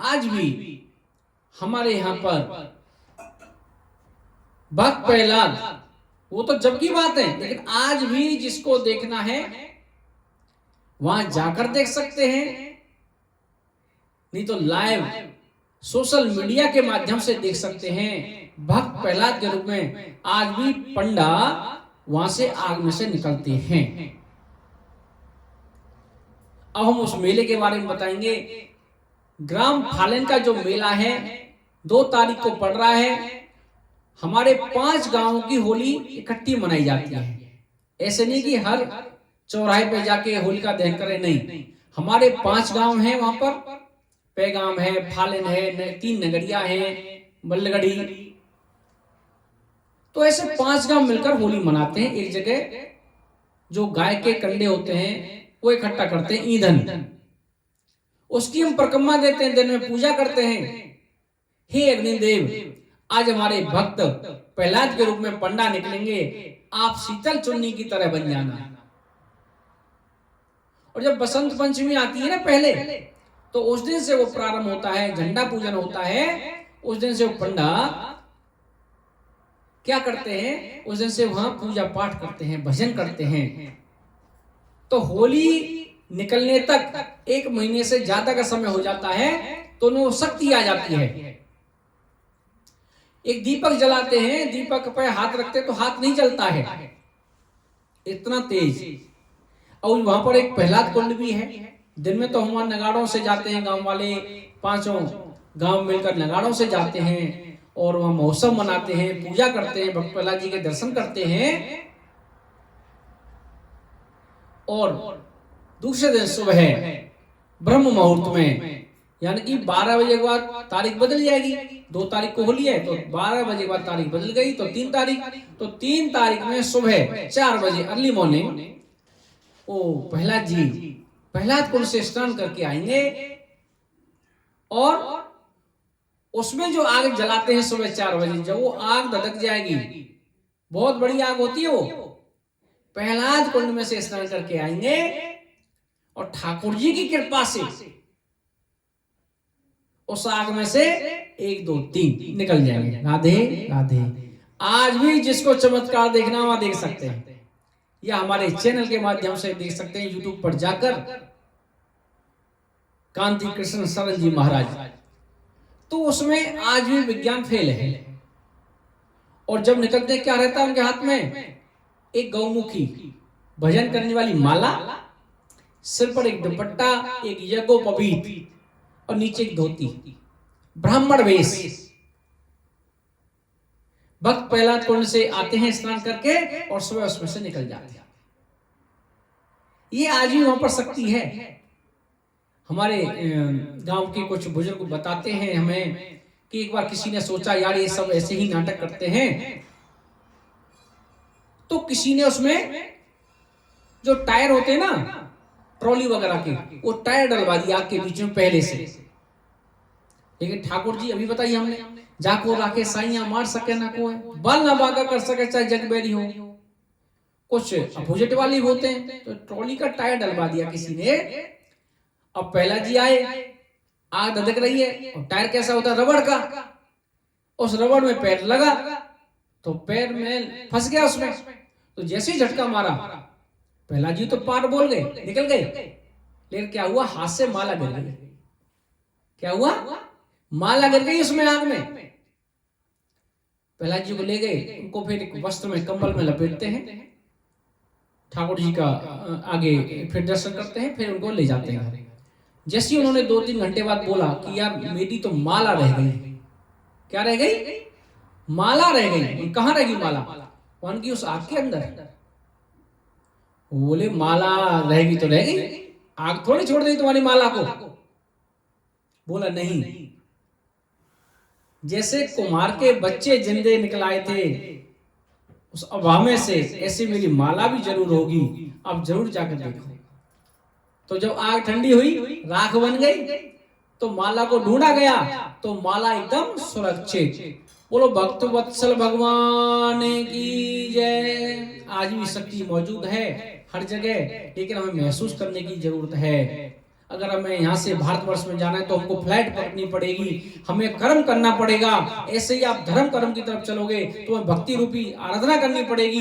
आज भी हमारे यहाँ पर भक्त प्रहलाद, वो तो जब की बात है, लेकिन आज भी जिसको देखना है वहां जाकर देख सकते हैं, नहीं तो लाइव सोशल मीडिया के माध्यम से देख सकते हैं। भक्त प्रहलाद के रूप में आज भी पंडा वहां से आग में से निकलते हैं। अब हम उस मेले के बारे में बताएंगे। ग्राम फालेन का जो मेला है 2 तारीख को पड़ रहा है। हमारे 5 गांवों की होली इकट्ठी मनाई जाती है। ऐसे नहीं कि हर चौराहे पे जाके होलिका दहन करें, नहीं, हमारे 5 गांव हैं वहां पर। पैगाम है, फालेन है, 3 नगरिया है, बल्लगढ़ी। तो ऐसे 5 गांव मिलकर होली मनाते हैं। एक जगह जो गाय के कंडे होते हैं वो इकट्ठा करते हैं, ईंधन, उसकी हम परिक्रमा देते हैं, दिन में पूजा करते हैं। हे अग्निदेव, आज हमारे भक्त प्रहलाद के रूप में पंडा निकलेंगे, आप शीतल चुन्नी की तरह बन जाना। और जब बसंत पंचमी आती है ना पहले, तो उस दिन से वो प्रारंभ होता है, झंडा पूजन होता है। उस दिन से वो पंडा क्या करते हैं, उस दिन से वहां पूजा पाठ करते हैं, भजन करते हैं। तो होली निकलने तक 1 महीने से ज्यादा का समय हो जाता है, तो उन्हें वो शक्ति आ जाती है। एक दीपक जलाते हैं, दीपक पे हाथ रखते तो हाथ नहीं जलता है, इतना तेज। और वहां पर एक प्रहलाद कुंड भी है। दिन में तो हम नगाड़ों से जाते हैं, गांव वाले 5 गांव मिलकर नगाड़ों से जाते हैं और वहां महोत्सव मनाते हैं, पूजा करते हैं, भक्त प्रहलाद जी के दर्शन करते हैं। और दूसरे दिन सुबह ब्रह्म मुहूर्त में, यानी कि 12 बजे के बाद तारीख बदल जाएगी। 2 तारीख को होली है, तो 12 बजे के बाद तारीख बदल गई, तो 3 तारीख। तो 3 तारीख में सुबह 4 बजे अर्ली मॉर्निंग ओ प्रहलाद जी प्रहलाद कुंड से स्नान करके आएंगे। और उसमें जो आग जलाते हैं सुबह 4 बजे, जब वो आग धधक जाएगी, बहुत बड़ी आग होती है वो, प्रहलाद कुंड में से स्नान करके आएंगे और ठाकुर जी की कृपा से उस आग में से 1 2 3 निकल जाएंगे। राधे राधे। आज भी जिसको चमत्कार देखना वहां देख सकते हैं, या हमारे चैनल के माध्यम से देख सकते हैं, यूट्यूब पर जाकर कांति कृष्ण शरण जी महाराज। तो उसमें आज भी विज्ञान फेल है। और जब निकलते क्या रहता है उनके हाथ में, एक गौमुखी भजन करने वाली माला, सिर पर एक दुपट्टा, एक यज्ञोपवीत और नीचे एक धोती, ब्राह्मण वेश। भक्त प्रहलाद कुंड से आते हैं स्नान करके और सुबह उसमें से निकल जाते हैं। ये आज भी वहां पर शक्ति है। हमारे गांव के कुछ बुजुर्ग बताते हैं हमें कि एक बार किसी ने सोचा यार ये सब ऐसे ही नाटक करते हैं, तो किसी ने उसमें जो टायर होते हैं ना ट्रॉली वगैरह के, वो टायर डलवा दिया आग के बीच में पहले से। लेकिन ठाकुर जी अभी बताइए, हमने जाको राखे साइया मार सके ना कोई, बल ना बागा कर सके चाहे जगबैरी हो। कुछ अपोजिट वाले होते हैं, तो ट्रॉली का टायर डलवा दिया किसी ने। अब प्रहलाद जी आए, आग धधक रही है, और टायर कैसा होता है, रबड़ का। उस रबड़ में पैर लगा तो पैर में फंस गया उसमें। तो जैसे ही झटका मारा, प्रहलाद जी तो पार बोल गए, निकल गए। लेकिन क्या हुआ, हाथ से माला गिर गई। क्या हुआ, माला गिर गई उसमें आग में। प्रहलाद जी को ले गए, उनको फिर एक वस्त्र में कंबल में लपेटते हैं, ठाकुर जी का आगे फिर दर्शन करते हैं, फिर उनको ले जाते हैं। जैसे उन्होंने 2-3 घंटे बाद बोला कि यार मेरी तो माला रह गई। क्या रह गई, माला रह गई। कहां रह गई माला, उनकी उस आग के अंदर। बोले माला रहेगी तो रह गई, आग थोड़ी छोड़ दी तुम्हारी माला को। बोला नहीं, जैसे कुम्हार के बच्चे जिंदे निकल आए थे उस अभामे से, ऐसे मेरी माला भी जरूर होगी, अब जरूर जाकर देखो। तो जब आग ठंडी हुई, राख बन गई, तो माला को ढूंढा गया, तो माला एकदम सुरक्षित। बोलो भक्त वत्सल भगवान की जय। आज भी शक्ति मौजूद है हर जगह, लेकिन हमें महसूस करने की जरूरत है। अगर हमें यहाँ से भारतवर्ष में जाना है तो हमको फ्लाइट पकड़नी पड़ेगी, हमें कर्म करना पड़ेगा। ऐसे ही आप धर्म कर्म की तरफ चलोगे तो भक्ति रूपी आराधना करनी पड़ेगी।